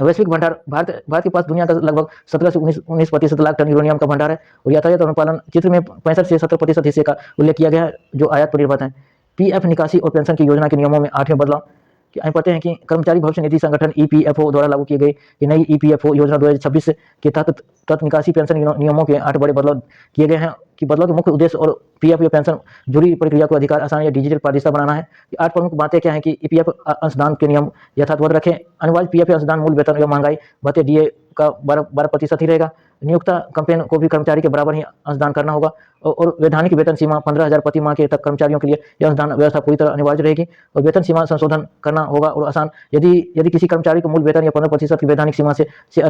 वैश्विक भंडार भारत के पास दुनिया का लगभग 17 से 19% लाख टन यूरेनियम का भंडार है। और यातायात अनुपालन चित्र में 65 से 70% हिस्से का उल्लेख किया गया है जो आयात पर निर्भर है। PF निकासी और पेंशन की योजना के नियमों में 8वें बदलाव। आइए पढ़ते हैं कि कर्मचारी भविष्य निधि संगठन EPFO द्वारा लागू किए गए कि नई EPFO योजना 2026 के तहत निकासी पेंशन नियमों के 8 बड़े बदलाव किए गए हैं। कि बदलाव के मुख्य उद्देश्य और PF या पेंशन जुड़ी प्रक्रिया को अधिकार आसान या डिजिटल पारदर्शिता बनाना है। 8 प्रमुख बातें क्या हैं कि EPF अंशदान के नियम यथावत रखें। अनिवार्य PF अंशदान मूल वेतन या महंगाई भत्ते DA का 12% ही रहेगा। नियोक्ता कंपनी को भी कर्मचारी के बराबर ही अंशदान करना होगा और वैधानिक वेतन सीमा 15,000 प्रति माह के तक कर्मचारियों के लिए यह अंशदान व्यवस्था पूरी तरह अनिवार्य रहेगी। और वेतन सीमा संशोधन करना होगा और आसान। यदि किसी कर्मचारी को मूल वेतन या 15% की वैधानिक सीमा से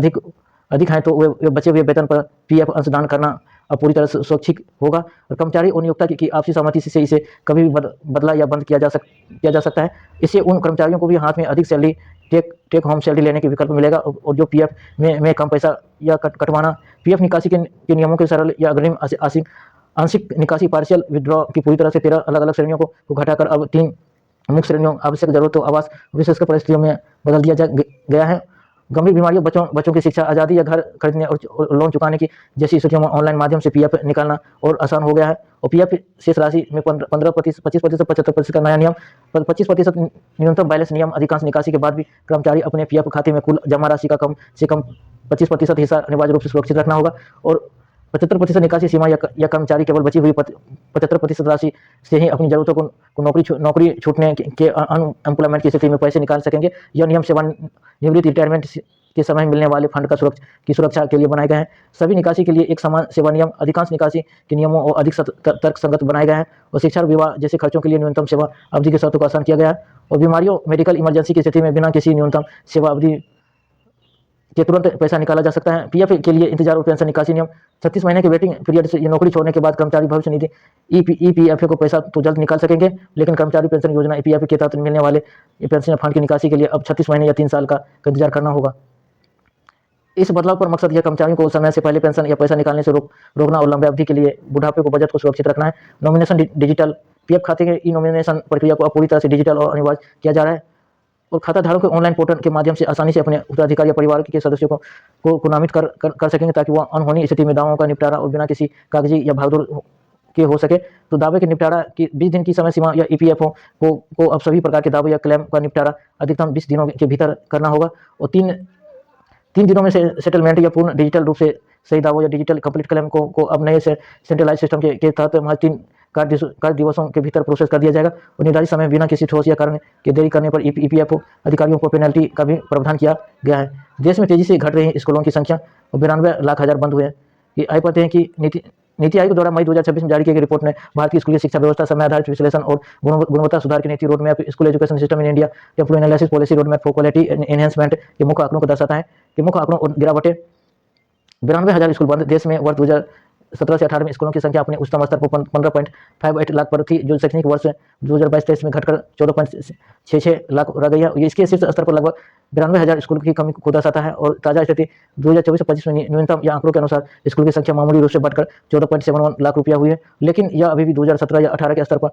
अधिक है तो वे बचे हुए वेतन पर PF अंशदान करना अब पूरी तरह से स्वैच्छिक होगा। और कर्मचारी और नियोक्ता की आपसी सहमति से इसे कभी भी बदला या बंद किया जा सकता है। इससे उन कर्मचारियों को भी हाथ में अधिक सैलरी टेक होम सैलरी लेने के विकल्प मिलेगा और जो PF में कम पैसा या कटवाना। PF निकासी के नियमों के सरल या अग्रिम आंशिक निकासी पार्शियल विड्रॉ की पूरी तरह से 13 अलग अलग श्रेणियों को घटाकर अब 3 मुख्य श्रेणियों आवश्यक जरूरतों आवास विशेषकर परिस्थितियों में बदल दिया गया है। गंभीर बीमारियों बच्चों की शिक्षा आज़ादी या घर खरीदने और लोन चुकाने की जैसी स्थितियों में ऑनलाइन माध्यम से PF निकालना और आसान हो गया है। और PF शेष राशि में 15%, 25%, 75% का नया नियम, 25% न्यूनतम बैलेंस नियम। अधिकांश निकासी के बाद भी कर्मचारी अपने PF खाते में कुल जमा राशि का कम से कम 25% हिस्सा अनिवार्य रूप से सुरक्षित रखना होगा। और 75% निकासी सीमा या कर्मचारी केवल बची हुई 75% राशि से ही अपनी जरूरतों को नौकरी छूटने के अनएम्प्लॉयमेंट की स्थिति में पैसे निकाल सकेंगे। यह नियम सेवानिवृत्ति रिटायरमेंट के समय मिलने वाले फंड की सुरक्षा के लिए बनाए गए हैं। सभी निकासी के लिए एक समान सेवा नियम अधिकांश निकासी के नियमों और अधिक तर्कसंगत बनाए गए हैं। और शिक्षा और विवाह जैसे खर्चों के लिए न्यूनतम सेवा अवधि की शर्तों को आसान किया गया है। और बीमारियों मेडिकल इमरजेंसी की स्थिति में बिना किसी न्यूनतम सेवा अवधि के तुरंत पैसा निकाला जा सकता है। PF के लिए इंतजार और पेंशन निकासी नियम 36 महीने के वेटिंग पीरियड से नौकरी छोड़ने के बाद कर्मचारी भविष्य निधि EPF को पैसा तो जल्द निकाल सकेंगे, लेकिन कर्मचारी पेंशन योजना EPF के तहत मिलने वाले पेंशन फंड की निकासी के लिए अब 36 महीने या 3 साल का इंतजार करना होगा। इस बदलाव पर मकसद यह कर्मचारियों को समय से पहले पेंशन या पैसा निकालने से रोकना और लंबे अवधि के लिए बुढ़ापे को बजट को सुरक्षित रखना है। नॉमिनेशन डिजिटल PF खाते के नॉमिनेशन प्रक्रिया को अब पूरी तरह से डिजिटल और अनिवार्य किया जा रहा है। और खाता धारक को ऑनलाइन पोर्टल के माध्यम से आसानी से अपने उत्तराधिकारी या परिवार के सदस्यों को नामित कर सकेंगे, ताकि वह अनहोनी स्थिति में दावों का निपटारा और बिना किसी कागजी या भागदौड़ के हो सके। तो दावे के निपटारा की 20 दिन की समय सीमा या EPFO को अब सभी प्रकार के दावे या क्लेम का निपटारा अधिकतम 20 दिनों के भीतर करना होगा। और 3 दिनों में से सेटलमेंट या पूर्ण डिजिटल रूप से सही दावों या डिजिटल कंप्लीट क्लेम को अब नए से सेंट्रलाइज सिस्टम के तहत महज 3 कार्य दिवसों के भीतर प्रोसेस कर दिया जाएगा। और निर्धारित समय बिना किसी ठोस या कारण के देरी करने पर EPFO अधिकारियों को पेनल्टी का भी प्रावधान किया गया है। देश में तेजी से घट रही स्कूलों की संख्या और 92 लाख हजार बंद हुए हैं। आइए पढ़ते हैं कि नीति आयोग द्वारा मई 2026 में जारी की गई रिपोर्ट में भारत की स्कूली शिक्षा व्यवस्था, समय आधारित विश्लेषण और गुणवत्ता सुधार की नीति, road map, school education system in India, टेम्पलो analysis policy road map for quality enhancement के मुख्य आंकड़ों को दर्शाता है। कि मुख्य आंकड़ों और गिरावटें 92,000 स्कूल बंद। देश में वर्ष 2017 से 18 में स्कूलों की संख्या अपने उच्चतम स्तर पर 15.58 लाख पर थी, जो शैक्षणिक वर्ष 2022-23 में घटकर 14.66 लाख रह गई है। इसके शीर्ष स्तर पर लगभग 92,000 स्कूल की कमी को दर्शाता है और ताज़ा स्थिति 2024-25 में न्यूनतम या आंकड़ों के अनुसार स्कूल की संख्या मामूली रूप से बढ़कर 14.71 लाख रुपया हुई है, लेकिन यह अभी भी 2017 या 18 के स्तर पर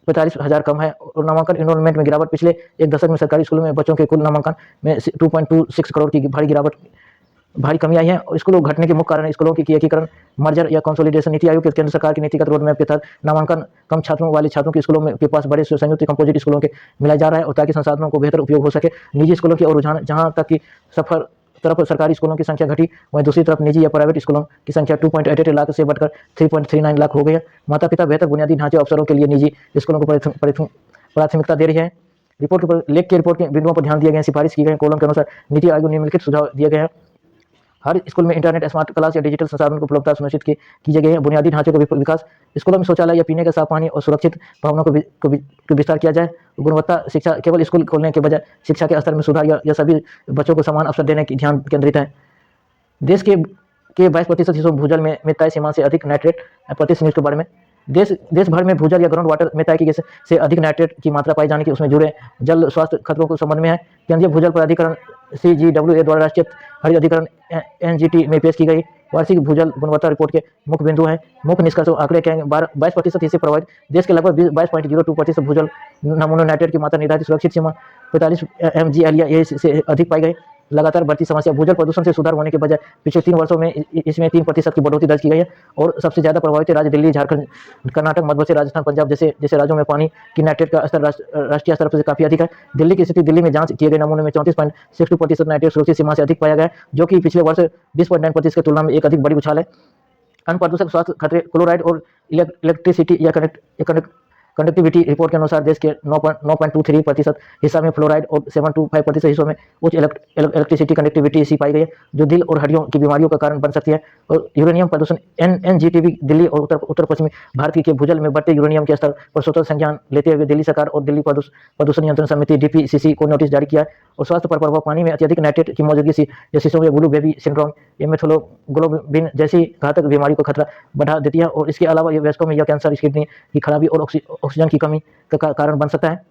45,000 कम है। और नामांकन एनरोलमेंट में गिरावट। पिछले एक दशक में सरकारी स्कूलों में बच्चों के कुल नामांकन में 2.26 करोड़ की भारी कमी आई है। स्कूलों घटने के मुख्य कारण स्कूलों की एकीकरण, मर्जर या कंसोलिडेशन। नीति आयोग के केंद्र सरकार की नीतिगत रोडमैप के तहत नामांकन कम छात्रों वाले छात्रों के स्कूलों में के पास बड़े संयुक्त कंपोजिट स्कूलों के मिलाया जा रहा है, और ताकि संसाधनों को बेहतर उपयोग हो सके। निजी स्कूलों की ओर रुझान। जहां तक कि सफर तरफ सरकारी स्कूलों की संख्या घटी, वहीं दूसरी तरफ निजी या प्राइवेट स्कूलों की संख्या 2.88 लाख से बढ़कर 3.39 लाख हो गई है। माता पिता बेहतर बुनियादी ढांचे अवसरों के लिए निजी स्कूलों को प्राथमिकता दे रही है। रिपोर्ट पर लेख के रिपोर्ट के बिंदुओं पर ध्यान दिए गए, सिफारिश की गई कॉलम के अनुसार नीति आयोग ने निम्नलिखित सुझाव दिए गए हैं। हर स्कूल में इंटरनेट, स्मार्ट क्लास या डिजिटल संसाधन की उपलब्धता सुनिश्चित की गई है। बुनियादी ढांचे का विकास। स्कूलों में शौचालय या पीने का साफ पानी और सुरक्षित भवनों को विस्तार किया जाए। गुणवत्ता शिक्षा। केवल स्कूल खोलने के बजाय शिक्षा के स्तर में सुधार या सभी बच्चों को समान अवसर देने की ध्यान केंद्रित है। देश के 22% हिस्सों भूजल में तय सीमा से अधिक नाइट्रेट। 25 न्यूज़ के बारे में। देश भर में भूजल या ग्राउंड वाटर में तय की गई से अधिक नाइट्रेट की मात्रा पाई जाने की उसमें जुड़े जल स्वास्थ्य खतरों के संबंध में है। केंद्रीय भूजल प्राधिकरण CGWA द्वारा राष्ट्रीय हरित अधिकरण NGT में पेश की गई वार्षिक भूजल गुणवत्ता रिपोर्ट के मुख्य बिंदु हैं। मुख्य निष्कर्ष आंकड़े क्या हैं? 22% हिस्से प्रभावित। देश के लगभग 22.02% भूजल नमूनों नाइट्रेट की मात्रा निर्धारित सुरक्षित सीमा 45 mgl या से अधिक पाई गई। लगातार बढ़ती समस्या। भूजल प्रदूषण से सुधार होने के बजाय पिछले 3 वर्षों में इसमें 3% की बढ़ोतरी दर्ज की गई है, और सबसे ज्यादा प्रभावित राज्य दिल्ली, झारखंड, कर्नाटक, मध्य प्रदेश, राजस्थान, पंजाब जैसे राज्यों में पानी की नाइट्रेट का स्तर राष्ट्रीय स्तर से काफी अधिक है। दिल्ली की स्थिति। दिल्ली में जांच किए गए नमूने में 34.62% नाइट्रेट सुरक्षित सीमा से अधिक पाया गया है, जो कि पिछले वर्ष 20.9% की तुलना में एक अधिक बड़ी उछाल है। अन्य प्रदूषक स्वास्थ्य खतरे। क्लोराइड और इलेक्ट्रिसिटी या कंडक्टिविटी रिपोर्ट के अनुसार देश के 9.23% हिस्सा में फ्लोराइड और 7.25% हिस्सों में उच्च इलेक्ट्रिसिटी कंडक्टिविटी इसी पाई गई है, जो दिल और हड्डियों की बीमारियों का कारण बन सकती है। और यूरेनियम प्रदूषण। NGTV दिल्ली और उत्तर पश्चिमी भारत के भूजल में बढ़ते यूरेनियम के स्तर पर स्वतः संज्ञान लेते हुए दिल्ली सरकार और दिल्ली प्रदूषण नियंत्रण समिति DPCC को नोटिस जारी किया है। और स्वास्थ्य पर प्रभाव। पानी में अत्यधिक नाइट्रेट की मौजूदगी शीशों में ब्लू बेबी सिंड्रोम, एमेथोग्लोबिन जैसी घातक बीमारी को खतरा बढ़ा देती है, और इसके अलावा वयस्कों में यह कैंसर, किडनी की खराबी और ऑक्सीजन की कमी का कारण बन सकता है।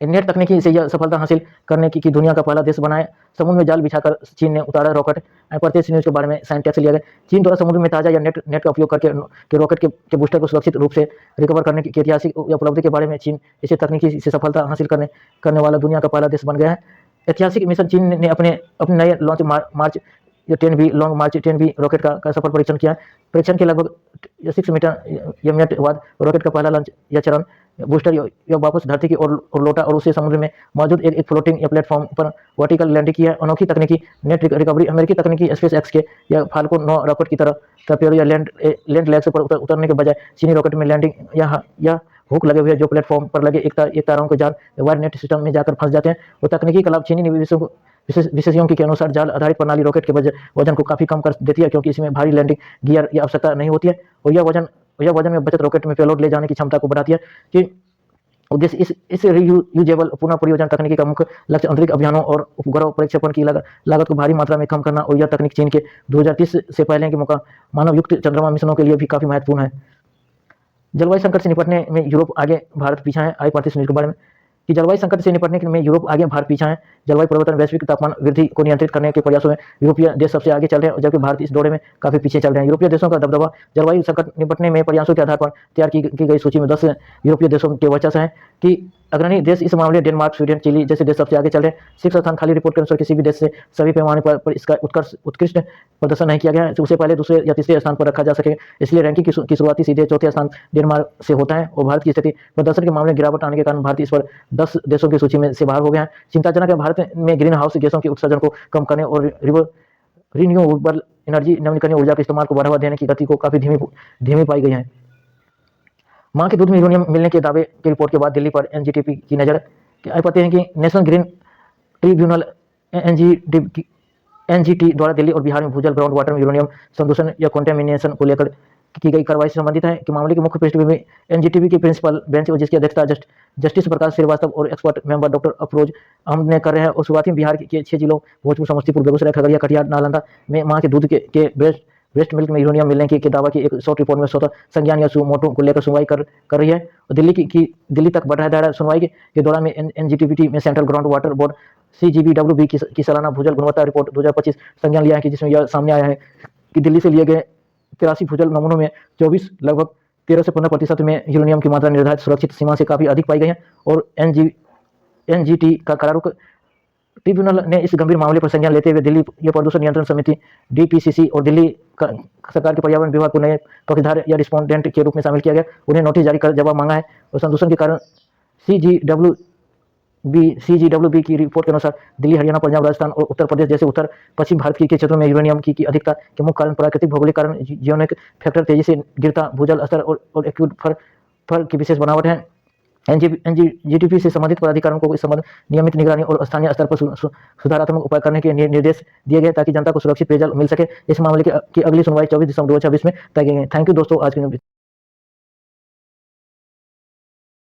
नेट तकनीकी से यह सफलता हासिल करने की दुनिया का पहला देश बना है। समुद्र में जाल बिछाकर चीन ने उतारा रॉकेट। प्रत्येक न्यूज़ के बारे में साइंटिस्ट लिया गया। चीन द्वारा समुद्र में ताजा या नेट का उपयोग करके रॉकेट के बूस्टर को सुरक्षित रूप से रिकवर करने की ऐतिहासिक उपलब्धि के बारे में चीन इसे तकनीकी से सफलता हासिल करने वाला दुनिया का पहला देश बन गया है। ऐतिहासिक मिशन। चीन ने अपने नए लॉन्च मार्च 10B लॉन्ग मार्च 10B रॉकेट का सफल परीक्षण किया। परीक्षण के लगभग 6 मिनट बाद रॉकेट का पहला लॉन्च या चरण बूस्टर या वापस धरती की ओर लौटा और उसे समुद्र में मौजूद एक फ्लोटिंग या प्लेटफॉर्म पर वर्टिकल लैंडिंग किया। अनोखी तकनीकी नेट रिकवरी। अमेरिकी तकनीकी SpaceX के या फाल्कन 9 रॉकेट की तरह टर्पेडो या लैंड लेग्स पर उतरने के बजाय चीनी रॉकेट में लैंडिंग या हुक लगे हुए जो प्लेटफॉर्म पर लगे एक तारों के जाल वायर नेट सिस्टम में जाकर फंस जाते हैं। वो तकनीकी का लाभ चीनी विशेषज्ञों के अनुसार जाल आधारित प्रणाली रॉकेट के वजन को काफी कम कर देती है, क्योंकि इसमें भारी लैंडिंग गियर की आवश्यकता नहीं होती है, और यह वजन में बचत रॉकेट में पेलोड ले जाने की क्षमता को बढ़ाती है। कि उद्देश्य इस रीयूजेबल पुनः प्रयोजन तकनीकी का मुख्य लक्ष्य अंतरिक्ष अभियानों और उपग्रह प्रक्षेपण की लागत को भारी मात्रा में कम करना, और यह तकनीक चीन के 2030 से पहले के मानव युक्त चंद्रमा मिशनों के लिए भी काफी महत्वपूर्ण है। जलवायु संकट से निपटने में यूरोप आगे, भारत पीछा है। आई 35 न्यूज़ के बारे में कि जलवायु संकट से निपटने में यूरोप आगे, भारत पीछा है। जलवायु परिवर्तन, वैश्विक तापमान वृद्धि को नियंत्रित करने के प्रयासों में यूरोपीय देश सबसे आगे चल रहे हैं, जबकि भारत इस दौरे में काफी पीछे चल रहे हैं। यूरोपीय देशों का दबदबा। जलवायु संकट निपटने में प्रयासों के आधार पर तैयार की गई सूची में 10 यूरोपीय देशों के वर्चस्व है कि अग्रणी देश इस मामले डेनमार्क, स्वीडन, चिली जैसे देश सबसे आगे चल रहे हैं। शीर्ष स्थान खाली रिपोर्ट के अनुसार किसी भी देश से सभी पैमाने पर इसका उत्कृष्ट प्रदर्शन नहीं किया गया है। उसे पहले, दूसरे या तीसरे स्थान पर रखा जा सके, इसलिए रैंकिंग की शुरुआती सीधे चौथे स्थान डेनमार्क से होता है। और भारत की स्थिति प्रदर्शन के मामले में गिरावट आने के कारण भारत इस पर 10 देशों की सूची में से बाहर हो गया है। चिंताजनक है, भारत में ग्रीन हाउस गैसों के उत्सर्जन को कम करने और रिन्यूएबल एनर्जी, नवीकरणीय ऊर्जा के इस्तेमाल को बढ़ावा देने की गति को काफी धीमी पाई गई है। मां के दूध में यूरेनियम मिलने के दावे की रिपोर्ट के बाद दिल्ली पर NGT की नजर। आए पते हैं कि नेशनल ग्रीन ट्रिब्यूनल NGT द्वारा दिल्ली और बिहार में भूजल, ग्राउंड वाटर में यूरेनियम संदूषण या कॉन्टेमिनेशन को लेकर की गई कार्रवाई से संबंधित है कि मामले की मुख्य पृष्ठभूमि में एनजीटीबी की प्रिंसिपल बेंच और जिसकी अध्यक्षता जस्टिस प्रकाश श्रीवास्तव और expert member doctor Afroz Ahmed ने कर रहे हैं। और शुरुआती में बिहार के 6 जिलों भोजपुर, समस्तीपुर, बेगूसराय, खगड़िया, कटिहार, नालंदा में मां के दूध के वेस्ट मिल्क में यूरेनियम मिलने के दावा की एक शॉर्ट रिपोर्ट में स्वतः संज्ञान या सुमोटो को लेकर सुनवाई कर रही है। और दिल्ली तक बढ़ रहा है सुनवाई के दौरान में एनजीटीबी में central ground water board CGBWB की सालाना भूजल गुणवत्ता रिपोर्ट 2025 संज्ञान लिया है कि जिसमें यह सामने आया है कि दिल्ली से लिए गए 83 भूजल नमूनों में 24 लगभग 13 से 15% में यूरेनियम की मात्रा निर्धारित सुरक्षित सीमा से काफी अधिक पाई गई है। और एनजीटी का करारों ट्रिब्यूनल ने इस गंभीर मामले पर संज्ञान लेते हुए दिल्ली प्रदूषण नियंत्रण समिति DPCC और दिल्ली सरकार के पर्यावरण विभाग को नए पक्षधार या रिस्पोंडेंट के रूप में शामिल किया गया। उन्हें नोटिस जारी कर जवाब मांगा है। और संदूषण के कारण CGWB की रिपोर्ट के अनुसार दिल्ली, हरियाणा, पंजाब, राजस्थान और उत्तर प्रदेश जैसे उत्तर पश्चिम भारत के क्षेत्रों में यूरेनियम की अधिकता के मुख्य कारण प्राकृतिक भौगोलिक कारण, जियोनिक फैक्टर, तेजी से गिरता भूजल स्तर और एक्वीफर की विशेष बनावट है। एनजीटीपी से संबंधित पदाधिकारियों को इस संबंध नियमित निगरानी और स्थानीय स्तर पर सुधारात्मक उपाय करने के निर्देश दिए गए ताकि जनता को सुरक्षित पेयजल मिल सके। इस मामले की अगली सुनवाई 24 दिसंबर 2026 में तय की गई। थैंक यू दोस्तों, आज के